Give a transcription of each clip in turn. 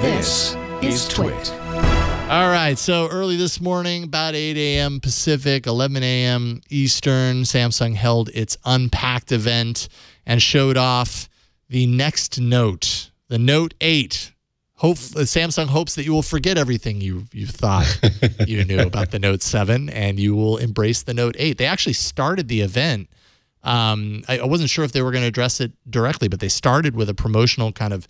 This is TWiT. All right, so early this morning, about 8 a.m. Pacific, 11 a.m. Eastern, Samsung held its Unpacked event and showed off the next Note, the Note 8. Samsung hopes that you will forget everything you thought you knew about the Note 7, and you will embrace the Note 8. They actually started the event. I wasn't sure if they were going to address it directly, but they started with a promotional kind of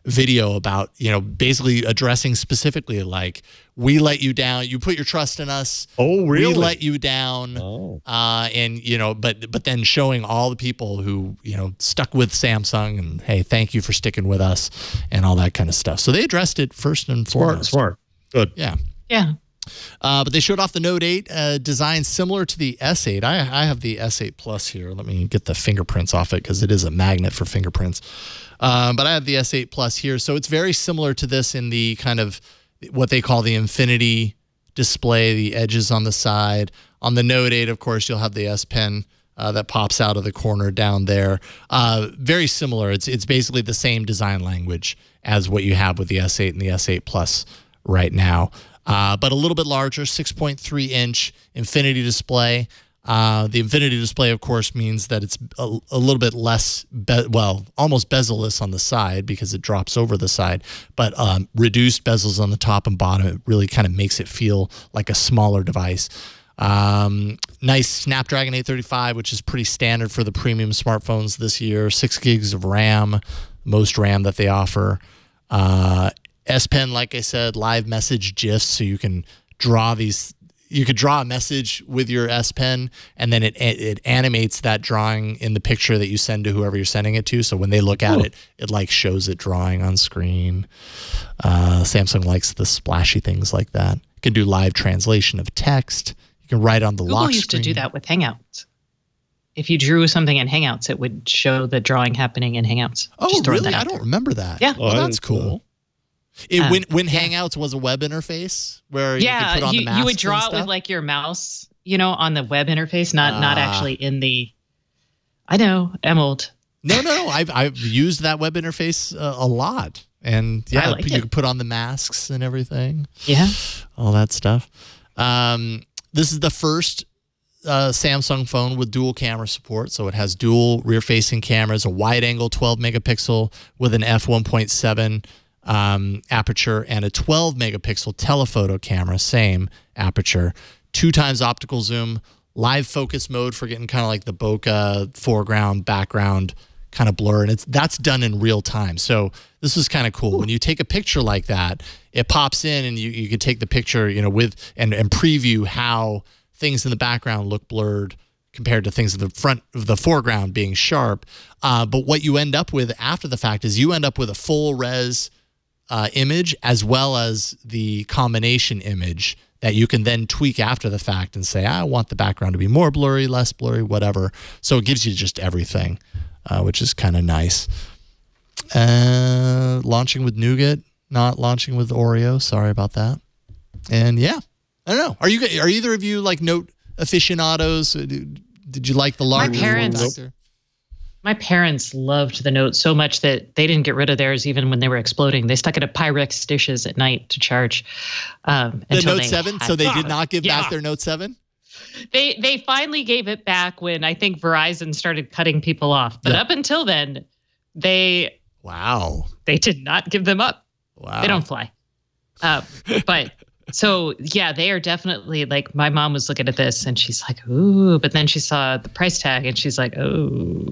video about, basically addressing specifically like, we let you down. You put your trust in us. Oh, really? We let you down. Oh. But then showing all the people who, stuck with Samsung and, hey, thank you for sticking with us and all that kind of stuff. So they addressed it first and foremost. Smart. Good. Yeah. Yeah. But they showed off the Note 8, design similar to the S8. I have the S8 Plus here. Let me get the fingerprints off it because it is a magnet for fingerprints. But I have the S8 Plus here. So it's very similar to this in the kind of what they call the infinity display, the edges on the side. On the Note 8, of course, you'll have the S Pen that pops out of the corner down there. Very similar. It's basically the same design language as what you have with the S8 and the S8 Plus right now. But a little bit larger, 6.3-inch infinity display. The infinity display, of course, means that it's a little bit less, almost bezel-less on the side because it drops over the side, but reduced bezels on the top and bottom. It really kind of makes it feel like a smaller device. Nice Snapdragon 835, which is pretty standard for the premium smartphones this year. 6 gigs of RAM, most RAM that they offer. S Pen, like I said, live message GIFs, so you can draw these. You could draw a message with your S Pen, and then it animates that drawing in the picture that you send to whoever you're sending it to. So when they look at it, it like shows it drawing on screen. Samsung likes the splashy things like that. You can do live translation of text. You can write on the lock screen. Google used to do that with Hangouts. If you drew something in Hangouts, it would show the drawing happening in Hangouts. Oh, really? I don't remember that. Yeah. Well, that's cool. When Hangouts was a web interface where you could put on the masks, you would draw it with like your mouse, on the web interface, not actually in the. I know, I'm old. No, I've used that web interface a lot, and yeah, you could put on the masks and everything. Yeah, all that stuff. This is the first Samsung phone with dual camera support, so it has dual rear-facing cameras, a wide-angle 12-megapixel with an f1.7. Aperture and a 12-megapixel telephoto camera, same aperture, 2x optical zoom, live focus mode for getting kind of like the bokeh foreground, background kind of blur, and that's done in real time. So this is kind of cool. Ooh. When you take a picture like that, it pops in, and you can take the picture, with and preview how things in the background look blurred compared to things in the front of the foreground being sharp. But what you end up with after the fact is you end up with a full res image as well as the combination image that you can then tweak after the fact and say, I want the background to be more blurry, less blurry, whatever. So it gives you just everything, which is kind of nice. Launching with Nougat, not launching with Oreo. Sorry about that. And yeah, I don't know. Are either of you like Note aficionados? Did you like the large factor? My parents loved the Note so much that they didn't get rid of theirs even when they were exploding. They stuck it in Pyrex dishes at night to charge. The Note 7? So they did not give back their Note 7? They finally gave it back when I think Verizon started cutting people off. But up until then, they did not give them up. Wow. They don't fly. But so, yeah, they are definitely like, my mom was looking at this and she's like, ooh, but then she saw the price tag and she's like, oh.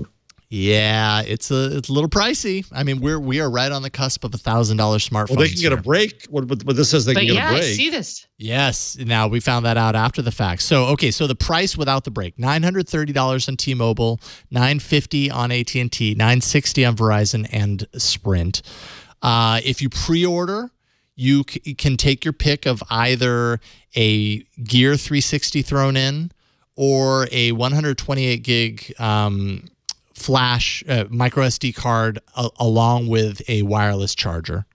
Yeah, it's a little pricey. I mean, we are right on the cusp of $1,000 smartphones. Well, they can get a break. What this says they can get a break. I see this. Yes. Now we found that out after the fact. So okay, so the price without the break: $930 on T-Mobile, $950 on AT&T, $960 on Verizon and Sprint. If you pre-order, you can take your pick of either a Gear 360 thrown in or a 128 gig. Flash micro SD card along with a wireless charger.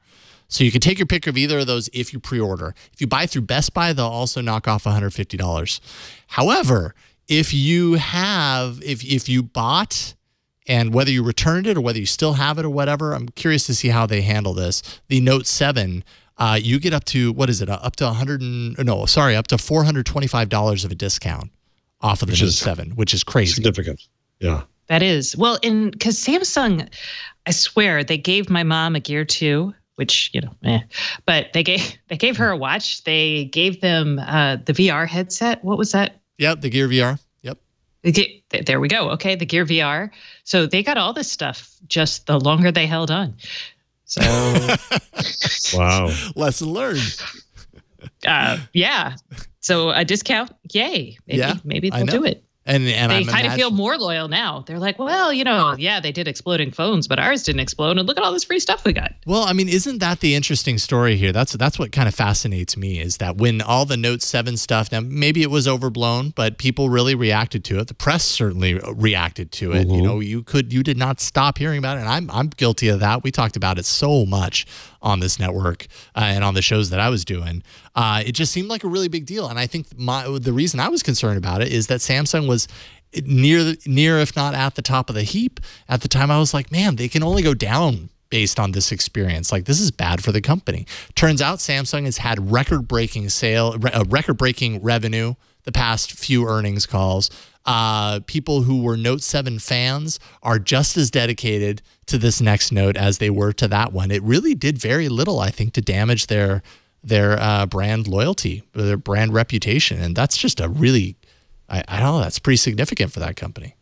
So you can take your pick of either of those if you pre-order. If you buy through Best Buy, they'll also knock off $150. However, if you bought And whether you returned it or whether you still have it or whatever, I'm curious to see how they handle this. The Note 7, you get up to, what is it? Up to up to $425 of a discount off of the Note 7, which is crazy. Significant. Yeah. That is. Well, because Samsung, I swear, they gave my mom a Gear 2, which, but they gave her a watch. They gave them the VR headset. What was that? Yep, the Gear VR. Yep. There we go. Okay, the Gear VR. So they got all this stuff just the longer they held on. So. Wow. Lesson learned. Yeah. So a discount, yay. Maybe they'll do it. And they kind of feel more loyal now. They're like, well, they did exploding phones, but ours didn't explode. And look at all this free stuff we got. Well, I mean, isn't that the interesting story here? That's what kind of fascinates me, is that when all the Note 7 stuff, now maybe it was overblown, but people really reacted to it. The press certainly reacted to it. Mm-hmm. You did not stop hearing about it. And I'm guilty of that. We talked about it so much on this network and on the shows that I was doing. It just seemed like a really big deal. And I think the reason I was concerned about it is that Samsung was near, if not at the top of the heap. At the time, I was like, man, they can only go down based on this experience. Like, this is bad for the company. Turns out Samsung has had record-breaking revenue the past few earnings calls. People who were Note 7 fans are just as dedicated to this next Note as they were to that one. It really did very little, I think, to damage their brand loyalty, their brand reputation. And that's just a really, I don't know, that's pretty significant for that company.